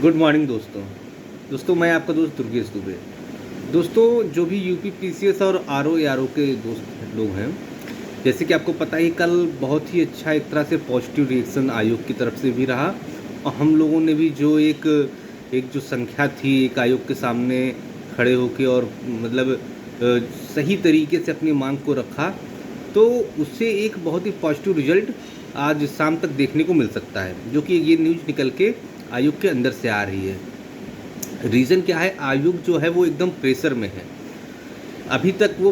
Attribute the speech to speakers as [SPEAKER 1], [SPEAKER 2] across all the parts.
[SPEAKER 1] Good morning दोस्तों मैं आपका दोस्त दुर्गेश दुबे। दोस्तों, जो भी यूपी पीसीएस और आरओ एआरओ के दोस्त लोग हैं, जैसे कि आपको पता ही कल बहुत ही अच्छा एक तरह से पॉजिटिव रिएक्शन आयोग की तरफ से भी रहा। और हम लोगों ने भी जो एक एक जो संख्या थी एक आयोग के सामने खड़े होकर और मतलब सही तरीके से अपनी मांग को रखा, तो उससे एक बहुत ही पॉजिटिव रिजल्ट आज शाम तक देखने को मिल सकता है, जो कि ये न्यूज़ निकल के आयोग के अंदर से आ रही है। रीज़न क्या है, आयोग जो है वो एकदम प्रेशर में है। अभी तक वो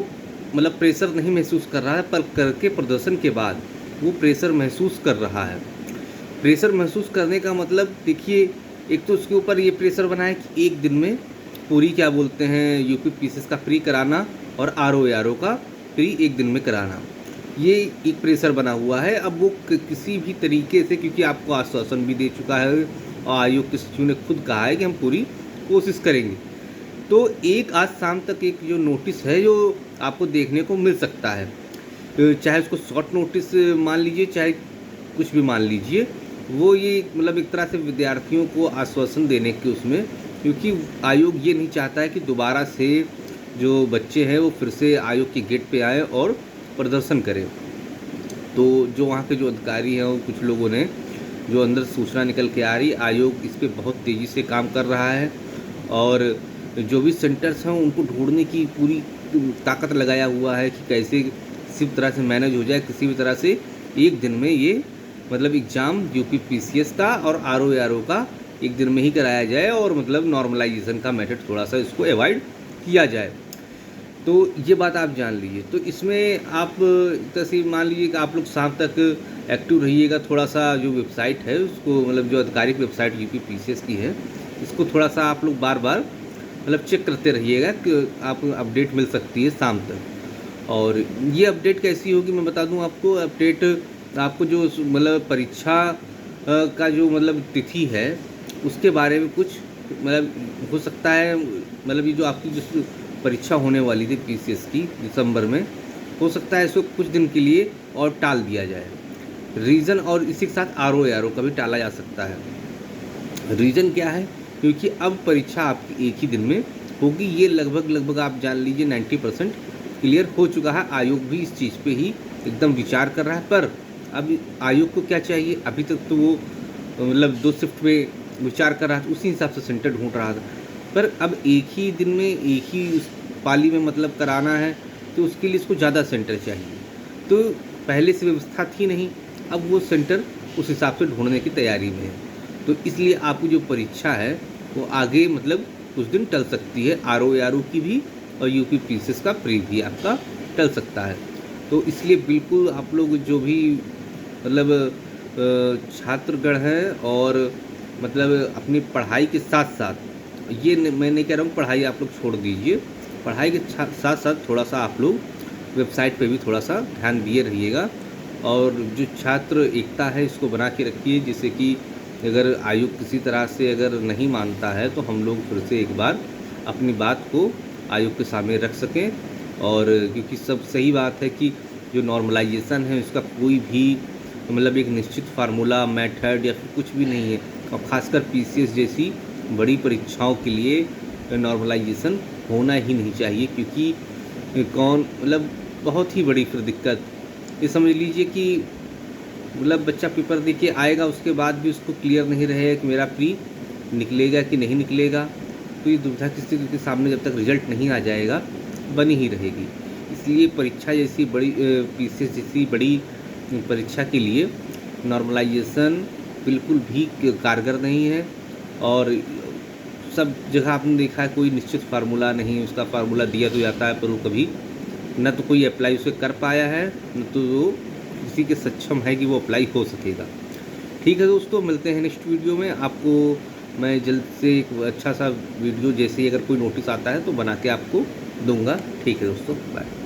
[SPEAKER 1] मतलब प्रेशर नहीं महसूस कर रहा है, पर करके प्रदर्शन के बाद वो प्रेशर महसूस कर रहा है। प्रेशर महसूस करने का मतलब देखिए, एक तो उसके ऊपर ये प्रेशर बना है कि एक दिन में पूरी क्या बोलते हैं यूपी पीसीएस का फ्री कराना और आरओ एआरओ का फ्री एक दिन में कराना, ये एक प्रेशर बना हुआ है। अब वो किसी भी तरीके से, क्योंकि आपको आश्वासन भी दे चुका है और आयोग के सचिव ने खुद कहा है कि हम पूरी कोशिश करेंगे, तो एक आज शाम तक एक जो नोटिस है जो आपको देखने को मिल सकता है, चाहे उसको शॉर्ट नोटिस मान लीजिए चाहे कुछ भी मान लीजिए, वो ये मतलब एक तरह से विद्यार्थियों को आश्वासन देने के उसमें, क्योंकि आयोग ये नहीं चाहता है कि दोबारा से जो बच्चे हैं वो फिर से आयोग के गेट पे आए और प्रदर्शन करें। तो जो वहाँ के जो अधिकारी हैं वो कुछ लोगों ने जो अंदर सूचना निकल के आ रही, आयोग इस पर बहुत तेज़ी से काम कर रहा है और जो भी सेंटर्स हैं उनको ढूंढने की पूरी ताकत लगाया हुआ है कि कैसे किसी भी तरह से मैनेज हो जाए, किसी भी तरह से एक दिन में ये मतलब एग्ज़ाम यूपी पीसीएस का और आरओ एआरओ का एक दिन में ही कराया जाए और मतलब नॉर्मलाइजेशन का मेथड थोड़ा सा इसको अवॉइड किया जाए। तो ये बात आप जान लीजिए। तो इसमें आप तैसे मान लीजिए कि आप लोग शाम तक एक्टिव रहिएगा, थोड़ा सा जो वेबसाइट है उसको मतलब जो आधिकारिक वेबसाइट यूपी पीसीएस की है इसको थोड़ा सा आप लोग बार बार मतलब चेक करते रहिएगा कि आपको अपडेट मिल सकती है शाम तक। और ये अपडेट कैसी होगी मैं बता दूं आपको। अपडेट आपको जो मतलब परीक्षा का जो मतलब तिथि है उसके बारे में कुछ मतलब हो सकता है, मतलब ये जो आपकी जो परीक्षा होने वाली थी पीसीएस की दिसंबर में, हो सकता है इसको कुछ दिन के लिए और टाल दिया जाए। रीज़न और इसी के साथ आरओ एआरओ का भी टाला जा सकता है। रीज़न क्या है, क्योंकि अब परीक्षा आपकी एक ही दिन में होगी। ये लगभग आप जान लीजिए 90% क्लियर हो चुका है। आयोग भी इस चीज़ पे ही एकदम विचार कर रहा है, पर अब आयोग को क्या चाहिए, अभी तक तो वो मतलब 2 शिफ्ट में विचार कर रहा था, उसी हिसाब से सेंटर ढूंढ रहा था, पर अब एक ही दिन में एक ही उस पाली में मतलब कराना है, तो उसके लिए इसको ज़्यादा सेंटर चाहिए। तो पहले से व्यवस्था थी नहीं, अब वो सेंटर उस हिसाब से ढूंढने की तैयारी में है। तो इसलिए आपकी जो परीक्षा है वो आगे मतलब कुछ दिन टल सकती है, आरओ एआरओ की भी और यूपी पीसीएस का प्री भी आपका टल सकता है। तो इसलिए बिल्कुल आप लोग जो भी मतलब छात्रगण हैं और मतलब अपनी पढ़ाई के साथ साथ ये मैं नहीं कह रहा हूँ पढ़ाई आप लोग छोड़ दीजिए, पढ़ाई के साथ साथ थोड़ा सा आप लोग वेबसाइट पे भी थोड़ा सा ध्यान दिए रहिएगा। और जो छात्र एकता है इसको बना के रखिए, जिससे कि अगर आयोग किसी तरह से अगर नहीं मानता है तो हम लोग फिर से एक बार अपनी बात को आयोग के सामने रख सकें। और क्योंकि सब सही बात है कि जो नॉर्मलाइजेशन है उसका कोई भी मतलब एक निश्चित फार्मूला मेथड या फिर कुछ भी नहीं है, और ख़ासकर पीसीएस जैसी बड़ी परीक्षाओं के लिए नॉर्मलाइजेशन होना ही नहीं चाहिए। क्योंकि कौन मतलब बहुत ही बड़ी फिर दिक्कत ये समझ लीजिए कि मतलब बच्चा पेपर दे के आएगा, उसके बाद भी उसको क्लियर नहीं रहेगा कि मेरा प्री निकलेगा कि नहीं निकलेगा, तो ये दुविधा किसी के सामने जब तक रिजल्ट नहीं आ जाएगा बनी ही रहेगी। इसलिए परीक्षा जैसी बड़ी पीसीएस जैसी बड़ी परीक्षा के लिए नॉर्मलाइजेशन बिल्कुल भी कारगर नहीं है। और सब जगह आपने देखा है कोई निश्चित फार्मूला नहीं, उसका फार्मूला दिया तो जाता है पर वो कभी न तो कोई अप्लाई उसे कर पाया है, न तो वो किसी के सक्षम है कि वो अप्लाई हो सकेगा। ठीक है दोस्तों, मिलते हैं नेक्स्ट वीडियो में। आपको मैं जल्द से एक अच्छा सा वीडियो जैसे ही अगर कोई नोटिस आता है तो बना के आपको दूंगा। ठीक है दोस्तों, बाय।